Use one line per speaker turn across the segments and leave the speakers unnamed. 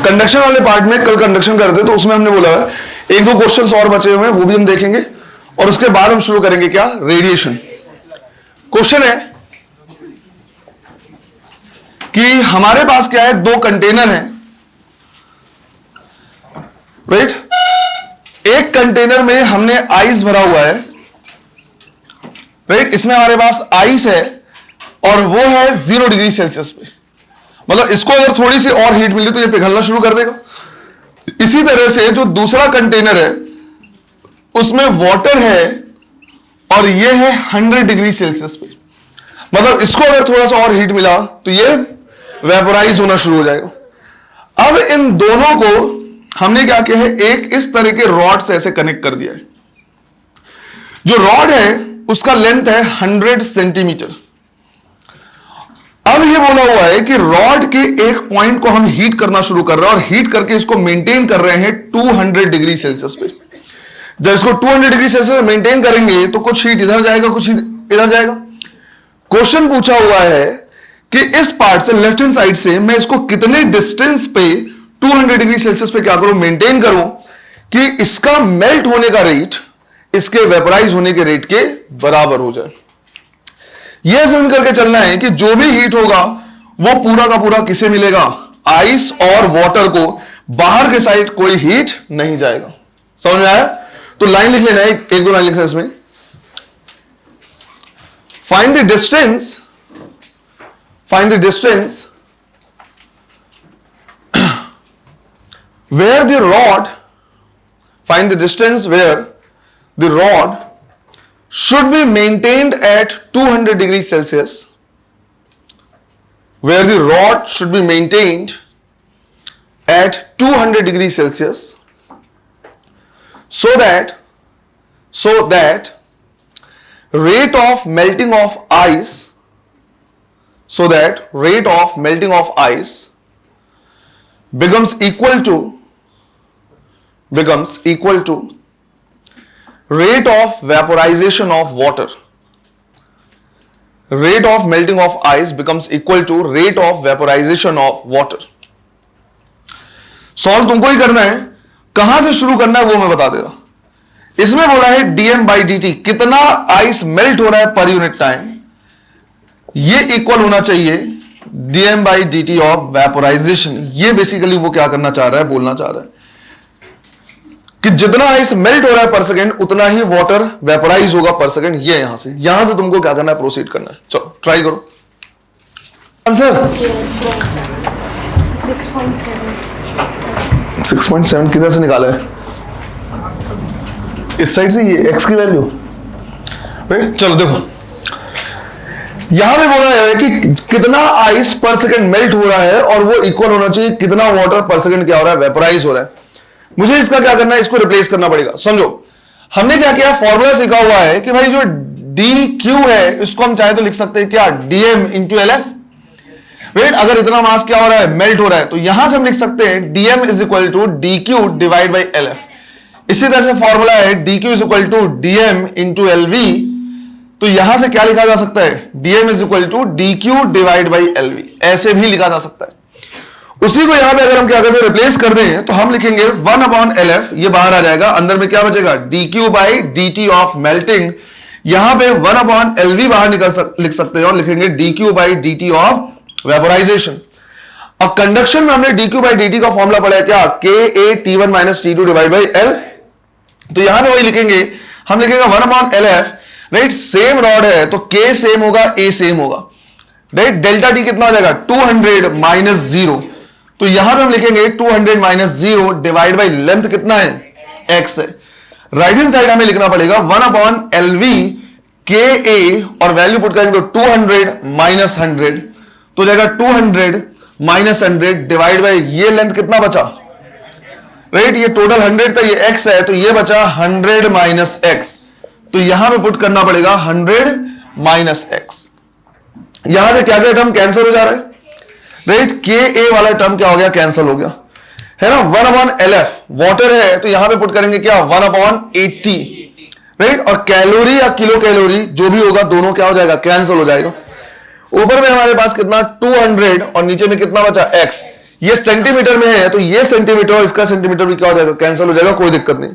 Conduction वाले part में कल कंडक्शन कर रहे थे तो उसमें हमने बोला है एक दो क्वेश्चंस और बचे हुए हैं, वो भी हम देखेंगे और उसके बाद हम शुरू करेंगे क्या, रेडिएशन। क्वेश्चन है कि हमारे पास क्या है, दो कंटेनर हैं, राइट। एक कंटेनर में हमने आइस भरा हुआ है, राइट। इसमें हमारे पास आइस है और वो है 0 डिग्री सेल्सियस पे, मतलब इसको अगर थोड़ी सी और हीट मिली तो ये पिघलना शुरू कर देगा। इसी तरह से जो दूसरा कंटेनर है उसमें वाटर है और ये है 100 डिग्री सेल्सियस पे, मतलब इसको अगर थोड़ा सा और हीट मिला तो ये वेपोराइज होना शुरू हो जाएगा। अब इन दोनों को हमने क्या किया है, एक इस तरह के रॉड से ऐसे कनेक्ट कर दिया है। जो रॉड है उसका लेंथ है 100 सेंटीमीटर। अब ये बोला हुआ है कि रॉड के एक पॉइंट को हम हीट करना शुरू कर रहे हैं और हीट करके इसको मेंटेन कर रहे हैं 200 डिग्री सेल्सियस पे। जब इसको 200 डिग्री सेल्सियस पे मेंटेन करेंगे तो कुछ हीट इधर जाएगा, कुछ इधर जाएगा। क्वेश्चन पूछा हुआ है कि इस पार्ट से, लेफ्ट हैंड साइड से, मैं इसको कितने डिस्टेंस पे 200 डिग्री सेल्सियस पे क्या करूं, मेंटेन करूं कि इसका मेल्ट होने का रेट इसके वेपोराइज होने के रेट के बराबर हो जाए। यह समझ करके चलना है कि जो भी हीट होगा वो पूरा का पूरा किसे मिलेगा, आइस और वाटर को। बाहर के साइड कोई हीट नहीं जाएगा। समझ में आया? तो लाइन लिख लेना है, एक दो लाइन लिखना है इसमें। Find the distance, find the distance where the rod, find the distance where the rod should be maintained at 200 degrees Celsius, where the rod should be maintained at 200 degrees Celsius, so that rate of melting of ice, so that rate of melting of ice becomes equal to rate of vaporization of water. Rate of melting of ice becomes equal to rate of vaporization of water. Solve तुमको ही करना है, कहां से शुरू करना है वो मैं बता देगा। इसमें बोला है dm by dt, कितना आइस मेल्ट हो रहा है पर यूनिट टाइम, ये इक्वल होना चाहिए dm by dt of vaporisation. ये बेसिकली वो क्या करना चाह रहा है, बोलना चाह रहा है कि जितना आइस मेल्ट हो रहा है पर सेकंड उतना ही वाटर वेपोराइज होगा पर सेकंड। ये यहां से तुमको क्या करना है, प्रोसीड करना है। चलो ट्राई करो। आंसर 6.7 किधर से निकाला है, इस साइड से, ये x की वैल्यू, राइट। चलो देखो, यहां पे बोला है कि कितना आइस पर सेकंड मेल्ट हो रहा है और वो इक्वल होना चाहिए कितना वाटर पर सेकंड क्या हो रहा है, वेपोराइज हो रहा है। मुझे इसका क्या करना है, इसको रिप्लेस करना पड़ेगा। समझो हमने क्या किया, फॉर्मूला सीखा हुआ है कि भाई जो dq है इसको हम चाहे तो लिख सकते हैं क्या, dm into LF, राइट। अगर इतना मास क्या हो रहा है, मेल्ट हो रहा है, तो यहां से हम लिख सकते हैं dm is equal to dq divide by LF। इसी तरह से फॉर्मूला है dq is equal to dm into LV, तो यहां से क्या लिखा जा सकता है, dm is equal to dq divide by LV, ऐसे भी लिखा जा सकता है। उसी को यहां पे अगर हम क्या करते हैं, रिप्लेस कर दें तो हम लिखेंगे 1/LF, ये बाहर आ जाएगा, अंदर में क्या बचेगा, dq by dt of melting. यहां पे 1/LV बाहर लिख सकते हैं और लिखेंगे dq by dt of vaporisation. अब कंडक्शन में हमने dq बाई dt का फॉर्मूला पढ़ा है क्या, Ka T1 minus T2 divide by L। तो यहां पे वही लिखेंगे, हम लिखेंगे 1/LF, राइट। सेम रॉड है तो K सेम होगा, A सेम होगा, राइट। डेल्टा T कितना हो जाएगा, 200 माइनस 0, तो यहां पे हम लिखेंगे 200 माइनस 0 डिवाइड बाई लेंथ कितना है, x है। राइट हैंड साइड हमें लिखना पड़ेगा 1/LV Ka और वैल्यू पुट करेंगे तो 200 माइनस 100, तो जाएगा 200 माइनस 100 डिवाइड बाई ये लेंथ कितना बचा, राइट। ये टोटल 100 था, ये x है, तो ये बचा 100 माइनस x, तो यहां पे पुट करना पड़ेगा 100 माइनस x। यहां से क्या क्या टर्म कैंसिल हो जा रहा है, राइट। Ka वाला टर्म क्या हो गया, कैंसिल हो गया, है ना। 1/LF वाटर है तो यहां पे पुट करेंगे क्या, 1/80, राइट। और कैलोरी या किलो कैलोरी जो भी होगा दोनों क्या हो जाएगा, कैंसिल हो जाएगा। ऊपर में हमारे पास कितना 200 और नीचे में कितना बचा x, ये सेंटीमीटर में है, तो ये सेंटीमीटर और इसका सेंटीमीटर भी क्या हो जाएगा, कैंसिल हो जाएगा, कोई दिक्कत नहीं।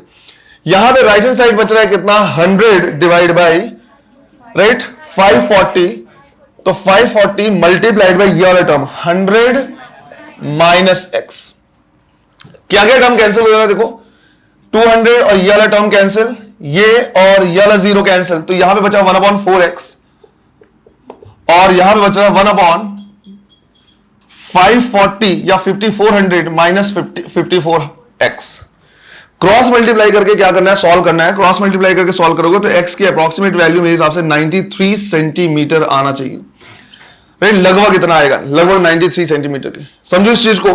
यहां पे राइट हैंड साइड बच रहा है कितना, 100 डिवाइड बाई राइट 540, तो 540 मल्टीप्लाइड बाई ये वाला टर्म 100 माइनस एक्स, क्या क्या टर्म कैंसिल हो जाएगा, देखो 200 और ये वाला टर्म कैंसिल, ये और ये वाला 0 कैंसिल, तो यहां पे बचा 1/4x और यहां पे बच रहा 1/540 या 5400 माइनस 54x। क्रॉस मल्टीप्लाई करके क्या करना है, सॉल्व करना है। क्रॉस मल्टीप्लाई करके सॉल्व करोगे तो x की अप्रोक्सीमेट वैल्यू मेरे हिसाब से 93 सेंटीमीटर आना चाहिए। लगभग इतना आएगा, लगभग 93 सेंटीमीटर की। समझो इस चीज को,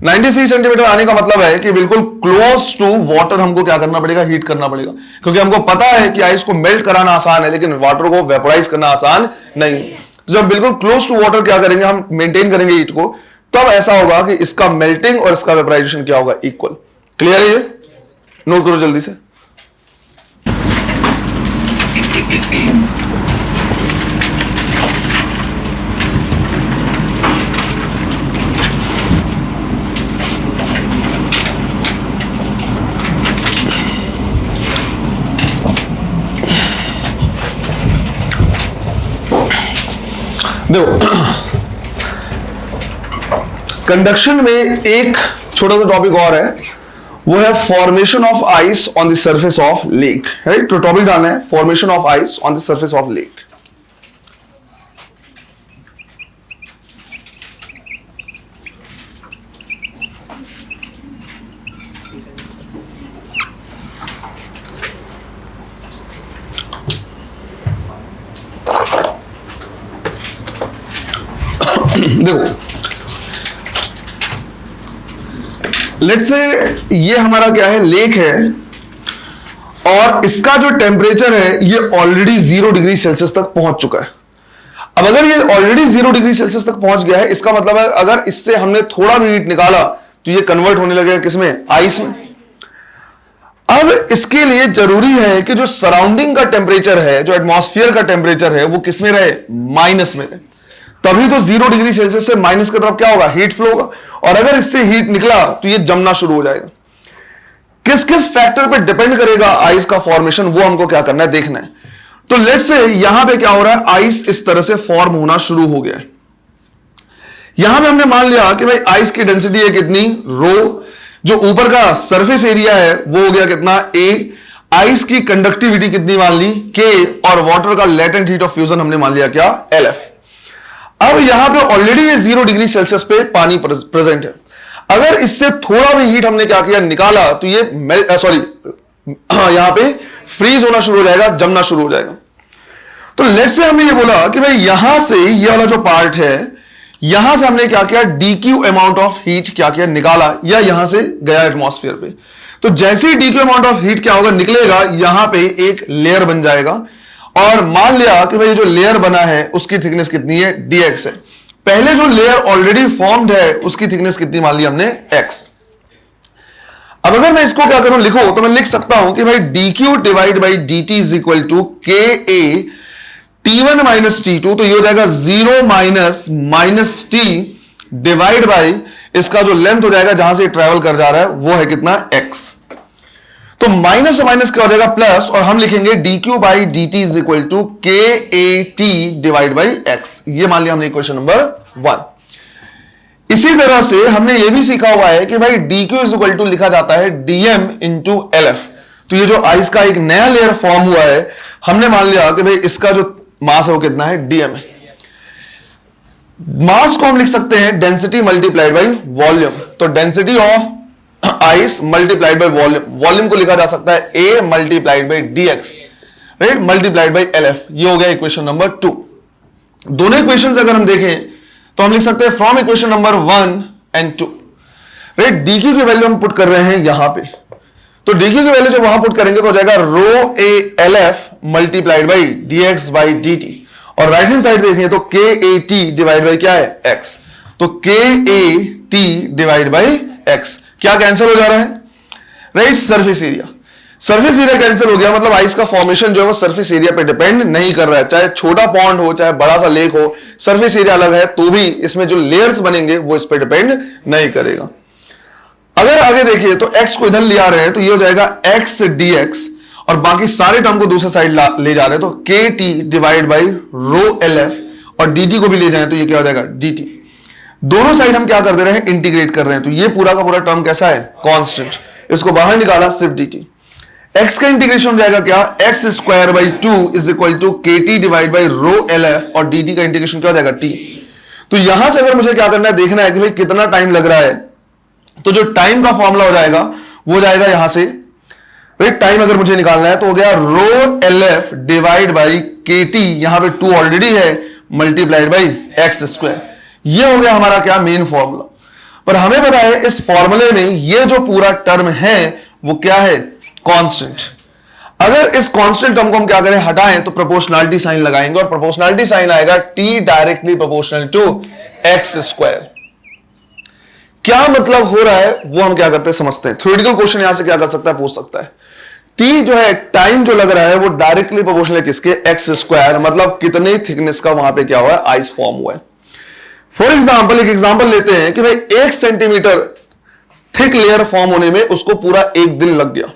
93 सेंटीमीटर आने का मतलब है कि बिल्कुल क्लोज टू वाटर हमको क्या करना पड़ेगा, हीट करना पड़ेगा, क्योंकि हमको पता है कि आइस को मेल्ट कराना आसान है लेकिन वाटर को वेपोराइज करना आसान नहीं। तो जब बिल्कुल क्लोज टू वाटर क्या करेंगे, हम मेंटेन करेंगे हीट को, तब ऐसा होगा कि इसका मेल्टिंग और इसका वेपोराइजेशन क्या होगा, इक्वल। क्लियर है ये, नोट करो जल्दी से। देखो कंडक्शन में एक छोटा सा टॉपिक और है, वो है formation of ice on the surface of lake. Right, तो टॉपिक डालना है formation of ice on the surface of lake. देखो लेट्स से ये हमारा क्या है, लेक है, और इसका जो टेम्परेचर है ये ऑलरेडी 0 डिग्री सेल्सियस तक पहुंच चुका है। अब अगर ये ऑलरेडी 0 डिग्री सेल्सियस तक पहुंच गया है, इसका मतलब है अगर इससे हमने थोड़ा भी हीट निकाला तो ये कन्वर्ट होने लगेगा किसमें, आइस में। अब इसके लिए जरूरी है कि जो सराउंडिंग का टेम्परेचर है, जो एटमॉस्फेयर का टेम्परेचर है, वो किसमें रहे, माइनस में रहे, तभी तो 0 डिग्री सेल्सियस से माइनस की तरफ क्या होगा, हीट फ्लो होगा, और अगर इससे हीट निकला तो ये जमना शुरू हो जाएगा। किस किस फैक्टर पे डिपेंड करेगा आइस का फॉर्मेशन, वो हमको क्या करना है, देखना है। तो लेट्स से यहां पे क्या हो रहा है, आइस इस तरह से फॉर्म होना शुरू हो गया है। यहां पे हमने मान लिया कि भाई आइस की डेंसिटी है कितनी, रो, जो ऊपर का सरफेस एरिया है वो हो गया कितना, ए, आइस की कंडक्टिविटी कितनी मान ली, के, और वाटर का लेटेंट हीट ऑफ फ्यूजन हमने मान लिया क्या, LF। अब यहां पे ऑलरेडी ये 0 डिग्री सेल्सियस पे पानी प्रेजेंट है, अगर इससे थोड़ा भी हीट हमने क्या किया, निकाला, तो ये यहां पे फ्रीज होना शुरू हो जाएगा, जमना शुरू हो जाएगा। तो लेट्स से हमने ये बोला कि भाई यहां से ये वाला जो पार्ट है, यहां से हमने क्या किया, DQ अमाउंट ऑफ हीट क्या किया, निकाला, या यहां से गया एटमॉस्फेयर पे। तो जैसे ही DQ अमाउंट ऑफ हीट क्या होगा, निकलेगा, यहां पे एक लेयर बन जाएगा, और मान लिया कि भाई जो लेयर बना है उसकी थिकनेस कितनी है, dx है। पहले जो लेयर ऑलरेडी फॉर्म्ड है उसकी थिकनेस कितनी मान ली हमने, x। अब अगर मैं इसको क्या करूं, लिखो, तो मैं लिख सकता हूं कि भाई dq divide by dt is equal to ka t1 minus t2, तो ये हो जाएगा 0 माइनस t डिवाइड बाई इसका जो लेंथ हो जाएगा जहां से ट्रेवल कर जा रहा है वो है कितना, x। तो माइनस और माइनस क्या हो जाएगा, प्लस, और हम लिखेंगे dq by dt is equal to KAT divide by x। ये मान लिया हमने इक्वेशन नंबर 1। इसी तरह से हमने ये भी सीखा हुआ है कि भाई dq इज इक्वल टू लिखा जाता है dm इंटू LF। तो ये जो आइस का एक नया लेयर फॉर्म हुआ है, हमने मान लिया कि भाई इसका जो मास है वो कितना है, dm है। मास को हम लिख सकते हैं डेंसिटी मल्टीप्लाइड बाई वॉल्यूम, तो density of ice multiplied by volume, volume को लिखा जा सकता है A multiplied by dx, right, multiplied by LF। ये हो गया इक्वेशन नंबर 2। दोनों इक्वेशंस अगर हम देखें तो हम लिख सकते हैं from equation number 1 and 2, right. DQ की वैल्यू हम पुट कर रहे हैं यहां पे, तो DQ की वैल्यू जब वहां पुट करेंगे तो हो जाएगा रो A LF multiplied by dx by dt, और राइट हैंड साइड देखें तो KAT डिवाइड बाई क्या है, x। तो KAT डिवाइड बाई x क्या कैंसिल हो जा रहा है, right, surface area. Surface area cancel हो गया, मतलब आइस का फॉर्मेशन जो है वो सरफेस एरिया पे डिपेंड नहीं कर रहा है। चाहे छोटा पॉन्ड हो चाहे बड़ा सा लेक हो, सरफेस एरिया अलग है तो भी इसमें जो लेयर्स बनेंगे वो इस पे डिपेंड नहीं करेगा। अगर आगे देखिए तो x को इधर ले आ रहे हैं तो ये हो जाएगा x dx, और बाकी सारे टर्म को दूसरे साइड ले जा रहे हैं तो kt divide by rho lf, और dt को भी ले जाए तो ये क्या हो जाएगा dt। दोनों साइड हम क्या कर दे रहे हैं, इंटीग्रेट कर रहे हैं, तो ये पूरा का पूरा टर्म कैसा है, कांस्टेंट। इसको बाहर निकाला सिर्फ dt। x का इंटीग्रेशन हो जाएगा क्या, x square by 2 is equal to kt divide by rho lf, और dt का इंटीग्रेशन क्या हो जाएगा t। तो यहां से अगर मुझे क्या करना है, देखना है कि भाई कितना टाइम लग रहा है, तो जो टाइम का फॉर्मूला हो जाएगा वो जाएगा यहां से, टाइम अगर मुझे निकालना है तो हो गया रो lf डिवाइड बाई kt, यहां पे 2 ऑलरेडी है, मल्टीप्लाइड बाई एक्स स्क्वायर। ये हो गया हमारा क्या, मेन फॉर्मूला। पर हमें पता है इस फॉर्मूले में ये जो पूरा टर्म है वो क्या है, कांस्टेंट। अगर इस कांस्टेंट टर्म को हम क्या करें, हटाएं तो प्रोपोर्शनलिटी साइन लगाएंगे, और प्रोपोर्शनलिटी साइन आएगा t directly proportional to x square. क्या मतलब हो रहा है वो हम क्या करते हैं, समझते हैं। थ्योरेटिकल क्वेश्चन यहां से क्या कर सकता है, पूछ सकता है। t जो है, टाइम जो लग रहा है वो डायरेक्टली प्रोपोर्शनल है किसके, एक्स स्क्वायर, मतलब कितने थिकनेस का वहां पे क्या हुआ है, आइस फॉर्म हुआ है। फॉर एग्जाम्पल एक एग्जाम्पल लेते हैं कि भाई 1 सेंटीमीटर थिक लेयर फॉर्म होने में उसको पूरा 1 दिन लग गया।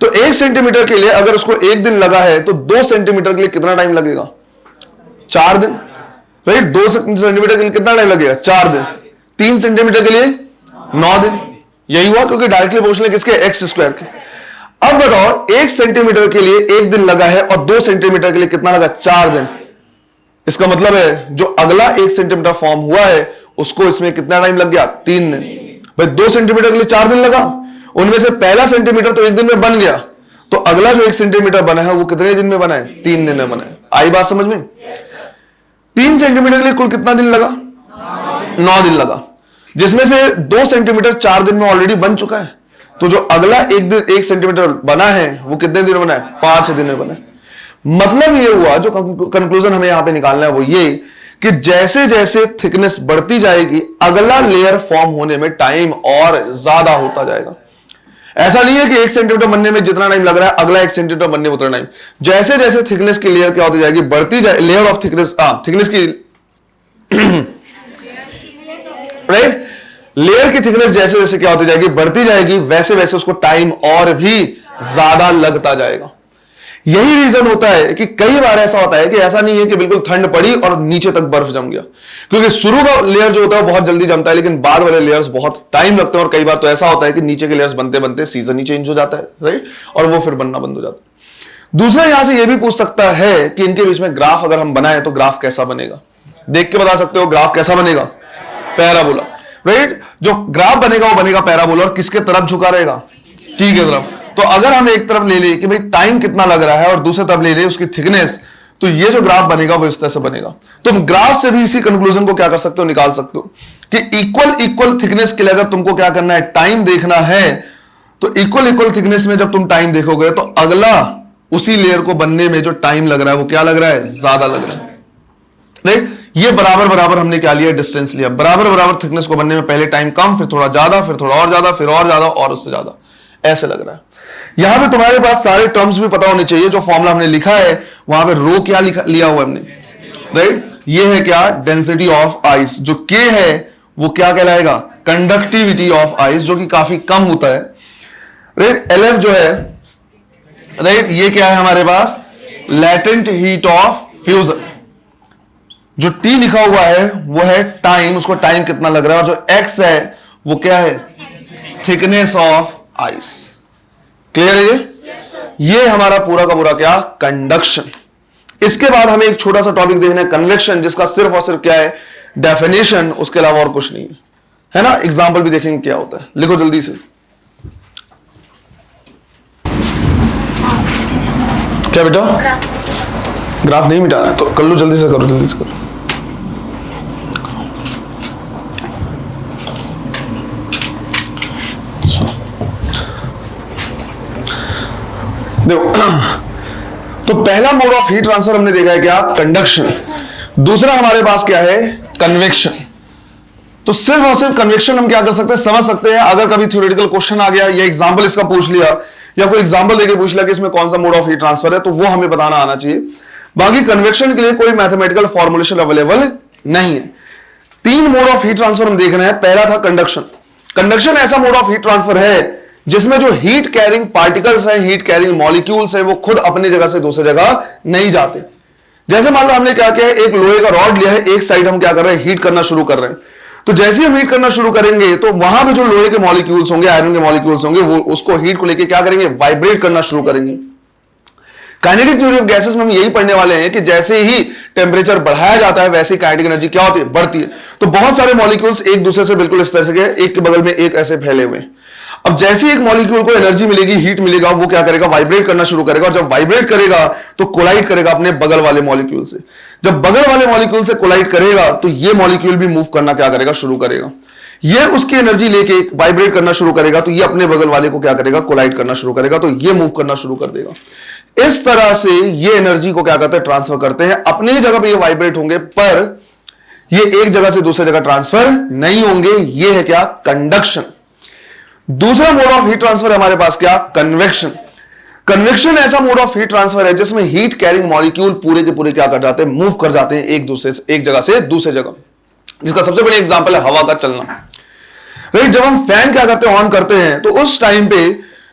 तो 1 सेंटीमीटर के लिए अगर उसको 1 दिन लगा है तो 2 सेंटीमीटर के लिए कितना टाइम लगेगा, 4 दिन। राइट, 2 सेंटीमीटर के लिए कितना टाइम लगेगा, 4 दिन। 3 सेंटीमीटर के लिए 9 दिन। यही हुआ क्योंकि डायरेक्टली प्रोपोर्शनल है किसके, एक्स स्क्वायर के। अब बताओ 1 सेंटीमीटर के लिए 1 दिन लगा है और 2 सेंटीमीटर के लिए कितना लगा, 4 दिन। इसका मतलब है जो अगला 1 सेंटीमीटर फॉर्म हुआ है उसको इसमें कितना टाइम लग गया, 3 दिन। भाई 2 सेंटीमीटर के लिए 4 दिन लगा, उनमें से पहला सेंटीमीटर तो 1 दिन में बन गया, तो अगला जो 1 सेंटीमीटर बना है वो कितने दिन में बना है, 3 दिन में बना है। आई बात समझ में। 3 सेंटीमीटर के लिए कुल कितना दिन लगा, 9 दिन लगा, जिसमें से 2 सेंटीमीटर 4 दिन में ऑलरेडी बन चुका है। तो जो अगला 1 सेंटीमीटर बना है वो कितने दिन में बना है, 5 दिन में बना है। मतलब ये हुआ, जो कंक्लूजन हमें यहां पे निकालना है वो ये कि जैसे जैसे थिकनेस बढ़ती जाएगी अगला लेयर फॉर्म होने में टाइम और ज्यादा होता जाएगा। ऐसा नहीं है कि 1 सेंटीमीटर बनने में जितना टाइम लग रहा है अगला 1 सेंटीमीटर बनने में उतना टाइम। जैसे जैसे थिकनेस की लेयर क्या होती जाएगी, बढ़ती जाए, लेयर ऑफ थिकनेस, थिकनेस की राइट, लेयर की थिकनेस जैसे जैसे क्या होती जाएगी, बढ़ती जाएगी, वैसे वैसे उसको टाइम और भी ज्यादा लगता जाएगा। यही रीजन होता है कि कई बार ऐसा होता है कि ऐसा नहीं है कि बिल्कुल ठंड पड़ी और नीचे तक बर्फ जम गया, क्योंकि शुरू का लेयर जो होता है वो बहुत जल्दी जमता है, लेकिन बाद वाले लेयर्स बहुत टाइम लगते हैं। और कई बार तो ऐसा होता है कि नीचे के लेयर्स बनते बनते सीजन ही चेंज हो जाता है, राइट, और वो फिर बनना बंद हो जाता है। दूसरा यहां से ये भी पूछ सकता है कि इनके बीच में ग्राफ अगर हम बनाए तो ग्राफ कैसा बनेगा। देख के बता सकते हो ग्राफ कैसा बनेगा, पैराबोला, राइट। जो ग्राफ बनेगा वो बनेगा पैराबोला, और किसके तरफ झुका रहेगा, टी के तरफ। तो अगर हम एक तरफ ले ले कि भाई टाइम कितना लग रहा है और दूसरी तरफ ले ले उसकी थिकनेस, तो ये जो ग्राफ बनेगा वो इस तरह से बनेगा। तुम ग्राफ से भी इसी कंक्लूजन को क्या कर सकते हो, निकाल सकते हो कि इक्वल थिकनेस के लिए अगर तुमको क्या करना है, टाइम देखना है, तो इक्वल थिकनेस में जब तुम टाइम देखोगे तो अगला उसी लेयर को बनने में जो टाइम लग रहा है वो क्या लग रहा है, ज्यादा लग रहा है, राइट। ये बराबर बराबर हमने क्या लिया, डिस्टेंस लिया। बराबर बराबर थिकनेस को बनने में पहले टाइम कम, फिर थोड़ा ज्यादा, फिर थोड़ा और ज्यादा, फिर और ज्यादा, और उससे ज्यादा, ऐसे लग रहा है। यहां पे तुम्हारे पास सारे टर्म्स भी पता होने चाहिए। जो फॉर्मूला हमने लिखा है वहां पे रो क्या लिया हुआ हमने, राइट। ये है क्या, डेंसिटी ऑफ आइस। जो के है वो क्या कहलाएगा, कंडक्टिविटी ऑफ आइस, जो कि काफी कम होता है, राइट। एलएफ जो है, राइट, ये क्या है हमारे पास, लैटेंट हीट ऑफ फ्यूजन। जो टी लिखा हुआ है वो है टाइम, उसको टाइम कितना लग रहा है, और जो एक्स है वो क्या है, थिकनेस ऑफ आइस। क्लियर है ये हमारा पूरा का पूरा क्या, कंडक्शन। इसके बाद हमें एक छोटा सा टॉपिक देखना है, कन्वेक्शन, जिसका सिर्फ और सिर्फ क्या है, डेफिनेशन, उसके अलावा और कुछ नहीं है ना। एग्जांपल भी देखेंगे क्या होता है, लिखो जल्दी से। क्या बेटा, ग्राफ नहीं मिटाना है तो कर लो, जल्दी से करो, जल्दी से करो। देखो, तो पहला मोड ऑफ हीट ट्रांसफर हमने देखा है क्या, कंडक्शन। दूसरा हमारे पास क्या है, कन्वेक्शन। तो सिर्फ और सिर्फ कन्वेक्शन हम क्या कर सकते हैं, समझ सकते हैं अगर कभी थ्योरेटिकल क्वेश्चन आ गया या एग्जांपल इसका पूछ लिया या कोई एग्जांपल देके पूछ लिया कि इसमें कौन सा मोड ऑफ हीट ट्रांसफर है, तो वो हमें बताना आना चाहिए। बाकी कन्वेक्शन के लिए कोई मैथमेटिकल फॉर्मुलेशन अवेलेबल नहीं है। 3 मोड ऑफ हीट ट्रांसफर हम देख रहे हैं। पहला था कंडक्शन। कंडक्शन ऐसा मोड ऑफ हीट ट्रांसफर है जिसमें जो हीट कैरिंग पार्टिकल्स हैं, हीट कैरिंग मॉलिक्यूल्स हैं, वो खुद अपनी जगह से दूसरी जगह नहीं जाते। जैसे मान लो हमने क्या किया है, एक लोहे का रॉड लिया है, एक साइड हम क्या कर रहे हैं, हीट करना शुरू कर रहे हैं। तो जैसे ही हम हीट करना शुरू करेंगे तो वहां पे जो लोहे के मॉलिक्यूल्स होंगे, आयरन के मॉलिक्यूल्स होंगे, वो उसको हीट को लेके क्या करेंगे, वाइब्रेट करना शुरू करेंगे। काइनेटिक थ्योरी ऑफ गैसेस में हम यही पढ़ने वाले हैं कि जैसे ही टेम्परेचर बढ़ाया जाता है वैसे ही काइनेटिक एनर्जी क्या होती है, बढ़ती है। तो बहुत सारे मॉलिक्यूल्स एक दूसरे से बिल्कुल इस तरह से एक के बगल में एक ऐसे फैले हुए हैं। अब जैसे ही एक मॉलिक्यूल को एनर्जी मिलेगी, हीट मिलेगा, वो क्या करेगा, वाइब्रेट करना शुरू करेगा। और जब वाइब्रेट करेगा तो कोलाइड करेगा अपने बगल वाले मॉलिक्यूल से। जब बगल वाले मॉलिक्यूल से कोलाइड करेगा तो ये मॉलिक्यूल भी मूव करना क्या करेगा, शुरू करेगा। ये उसकी एनर्जी लेके वाइब्रेट करना शुरू करेगा तो ये अपने बगल वाले को क्या करेगा, कोलाइड करना शुरू करेगा, तो ये मूव करना शुरू कर देगा। इस तरह से ये एनर्जी को क्या करते हैं, ट्रांसफर करते हैं। अपनी जगह पे ये वाइब्रेट होंगे पर ये एक जगह से दूसरी जगह ट्रांसफर नहीं होंगे। ये है क्या, कंडक्शन। दूसरा मोड ऑफ हीट ट्रांसफर हमारे पास क्या, कन्वेक्शन। कन्वेक्शन ऐसा मोड ऑफ हीट ट्रांसफर है जिसमें हीट कैरिंग मॉलिक्यूल पूरे के पूरे क्या कर जाते हैं, मूव कर जाते हैं एक जगह से दूसरे जगह। जिसका सबसे बड़ी एग्जांपल है हवा का चलना। राइट, जब हम फैन क्या करते हैं, ऑन करते हैं, तो उस टाइम पे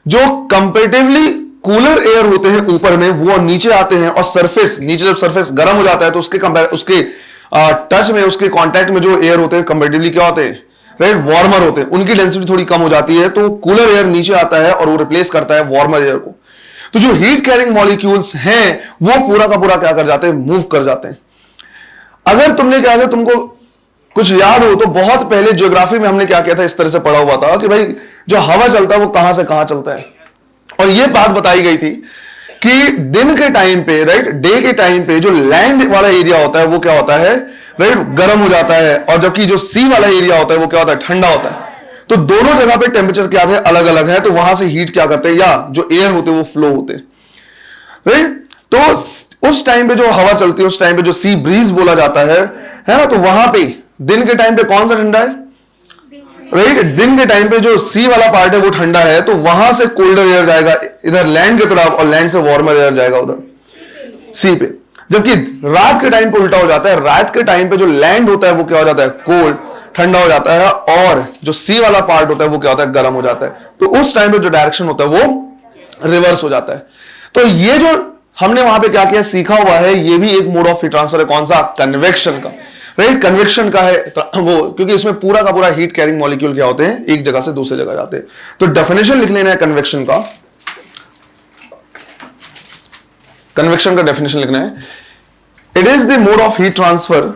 जो कंपेरेटिवली कूलर एयर होते हैं ऊपर में, वो नीचे आते हैं और सरफेस, नीचे जब सरफेस गर्म हो जाता है तो उसके टच में, उसके कांटेक्ट में जो एयर होते हैं कंपेरेटिवली क्या होते हैं, राइट, वार्मर होते हैं। उनकी डेंसिटी थोड़ी कम हो जाती है तो कूलर एयर नीचे आता है और वो रिप्लेस करता है वार्मर एयर को। तो जो हीट कैरिंग मॉलिक्यूल्स हैं वो पूरा का पूरा क्या कर जाते हैं, मूव कर जाते हैं। अगर तुमने क्या है, तुमको कुछ याद हो तो बहुत पहले ज्योग्राफी में हमने क्या किया था, इस तरह से पढ़ा हुआ था कि भाई जो हवा चलता है वो कहां से कहां चलता है। और ये बात बताई गई थी कि दिन के टाइम पे, राइट, डे के टाइम पे जो लैंड वाला एरिया होता है वो क्या होता है, राइट, गर्म हो जाता है, और जबकि जो सी वाला एरिया होता है वो क्या होता है, ठंडा होता है। तो दोनों जगह पे टेम्परेचर क्या है, अलग अलग है। तो वहां से हीट क्या करते हैं, या जो एयर होते हैं वो फ्लो होते हैं, राइट। तो उस टाइम पे जो हवा चलती है, उस टाइम पे जो सी ब्रीज बोला जाता है ना, तो वहां पे दिन के टाइम पे कौन सा ठंडा है, राइट, दिन के टाइम पे जो सी वाला पार्ट है वो ठंडा है, तो वहां से कोल्डर एयर जाएगा इधर लैंड की तरफ और लैंड से वार्मर एयर जाएगा उधर सी पे। जबकि रात के टाइम पे उल्टा हो जाता है, रात के टाइम पे जो लैंड होता है वो क्या हो जाता है, कोल्ड, ठंडा हो जाता है, और जो सी वाला पार्ट होता है वो क्या होता है, गर्म हो जाता है। तो उस टाइम पे जो डायरेक्शन होता है वो रिवर्स हो जाता है। तो ये जो हमने वहां पे क्या किया, सीखा हुआ है, ये भी एक मोड ऑफ हीट ट्रांसफर है। कौन सा, कन्वेक्शन का, राइट, कन्वेक्शन का है वो, क्योंकि इसमें पूरा का पूरा हीट कैरिंग मॉलिक्यूल क्या होते हैं, एक जगह से दूसरी जगह जाते हैं। तो डेफिनेशन लिख लेना है कन्वेक्शन का। कन्वेक्शन का डेफिनेशन लिखना है, it is the mode of heat transfer,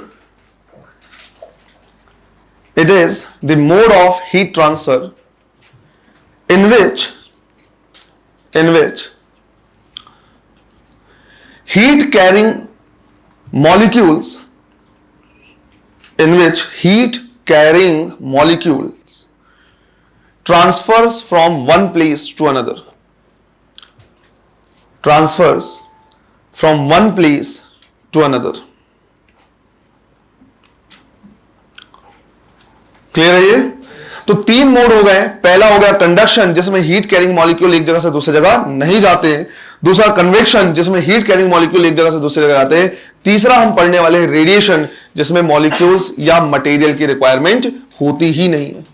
it is the mode of heat transfer in which heat carrying molecules transfers from one place to another, clear है ये? तो 3 मोड हो गए। पहला हो गया कंडक्शन, जिसमें हीट कैरिंग मॉलिक्यूल एक जगह से दूसरी जगह नहीं जाते हैं। दूसरा कन्वेक्शन, जिसमें हीट कैरिंग मॉलिक्यूल एक जगह से दूसरी जगह जाते हैं। तीसरा हम पढ़ने वाले हैं रेडिएशन, जिसमें मॉलिक्यूल्स या मटेरियल की रिक्वायरमेंट होती ही नहीं है।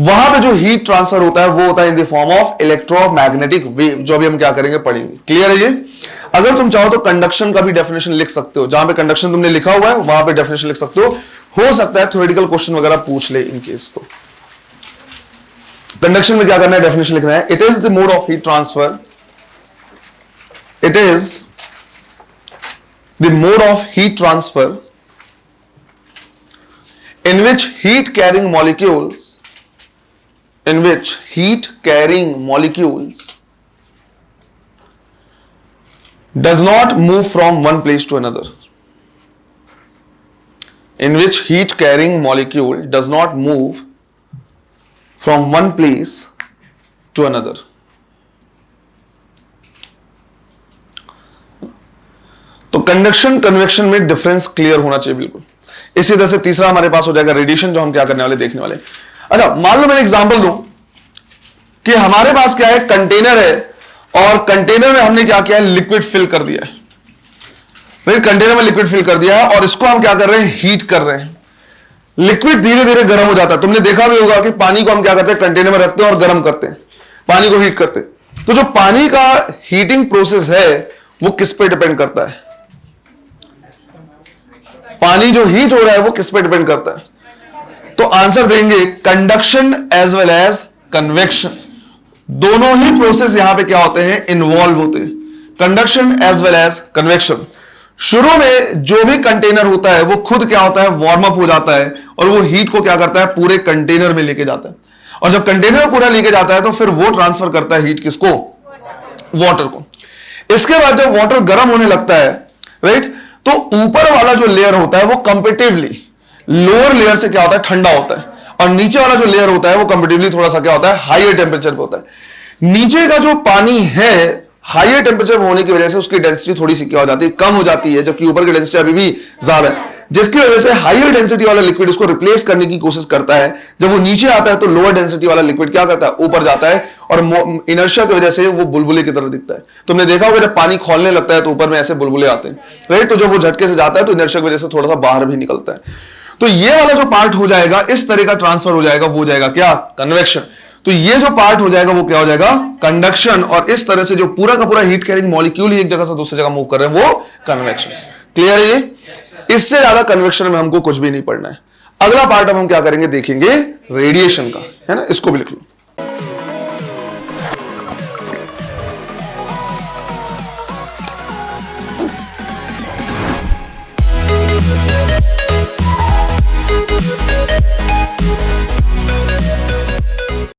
वहां पे जो हीट ट्रांसफर होता है वो होता है in the form of electromagnetic wave, जो अभी हम क्या करेंगे, पढ़ेंगे। क्लियर है ये? अगर तुम चाहो तो कंडक्शन का भी डेफिनेशन लिख सकते हो, जहां पे कंडक्शन तुमने लिखा हुआ है वहां पे डेफिनेशन लिख सकते हो सकता है थ्योरेटिकल क्वेश्चन वगैरह पूछ ले इन केस। तो कंडक्शन में क्या करना है, डेफिनेशन लिखना है, it is the mode of heat transfer, it is the mode of heat transfer in which heat carrying molecules does not move from one place to another, in which heat carrying molecule does not move from one place to another। तो conduction convection में difference clear होना चाहिए बिल्कुल। इसी तरह से तीसरा हमारे पास हो जाएगा रेडिएशन, जो हम क्या करने वाले देखने वाले। अच्छा, मान लो मैंने एग्जांपल दूं कि हमारे पास क्या है, कंटेनर है, और कंटेनर में हमने क्या किया है, लिक्विड फिल कर दिया है। फिर कंटेनर में लिक्विड फिल कर दिया है और इसको हम क्या कर रहे हैं, हीट कर रहे हैं। लिक्विड धीरे धीरे गर्म हो जाता है। तुमने देखा भी होगा कि पानी को हम क्या करते हैं, कंटेनर में रखते हैं और गर्म करते हैं, पानी को हीट करते हैं। तो जो पानी का हीटिंग प्रोसेस है वो किस पे डिपेंड करता है? पानी जो हीट हो रहा है वो किस पे डिपेंड करता है? तो आंसर देंगे conduction as well as convection. दोनों ही प्रोसेस यहां पे क्या होते हैं, इन्वॉल्व होते हैं, conduction as well as convection. शुरू में जो भी कंटेनर होता है वो खुद क्या होता है, वार्म अप हो जाता है और वो हीट को क्या करता है, पूरे कंटेनर में लेके जाता है। और जब कंटेनर पूरा लेके जाता है तो फिर वो ट्रांसफर करता है हीट किसको, वाटर को। इसके बाद जब वाटर गर्म होने लगता है, राइट, तो ऊपर वाला जो लेयर होता है वो कंपेटिवली लोअर लेयर से क्या होता है, ठंडा होता है, और नीचे वाला जो लेयर होता है वो कंपेटिवली थोड़ा सा क्या होता है, हाईयर टेम्परेचर पे होता है। नीचे का जो पानी है हाईयर टेम्परेचर होने की वजह से उसकी डेंसिटी थोड़ी सी क्या हो जाती है, कम हो जाती है, जबकि ऊपर की डेंसिटी अभी भी ज्यादा है, जिसकी वजह से हाईयर डेंसिटी वाला लिक्विड उसको रिप्लेस करने की कोशिश करता है। जब वो नीचे आता है तो लोअर डेंसिटी वाला लिक्विड क्या करता है, ऊपर जाता है, और इनर्शिया की वजह से वो बुलबुले की तरह दिखता है। तुमने देखा होगा जब पानी खोलने लगता है तो ऊपर में ऐसे बुलबुले आते हैं, राइट। तो जब वो झटके से जाता है तो इनर्शिया की वजह से थोड़ा सा बाहर भी निकलता है। तो ये वाला जो पार्ट हो जाएगा, इस तरह का ट्रांसफर हो जाएगा, वो हो जाएगा क्या, कन्वेक्शन। तो ये जो पार्ट हो जाएगा वो क्या हो जाएगा, कंडक्शन। और इस तरह से जो पूरा का पूरा हीट कैरिंग मॉलिक्यूल ही एक जगह से दूसरी जगह मूव कर रहे हैं वो कन्वेक्शन। क्लियर है ये? इससे ज्यादा कन्वेक्शन में हमको कुछ भी नहीं पढ़ना है। अगला पार्ट अब हम क्या करेंगे, देखेंगे रेडिएशन का, है ना। इसको भी लिख लो।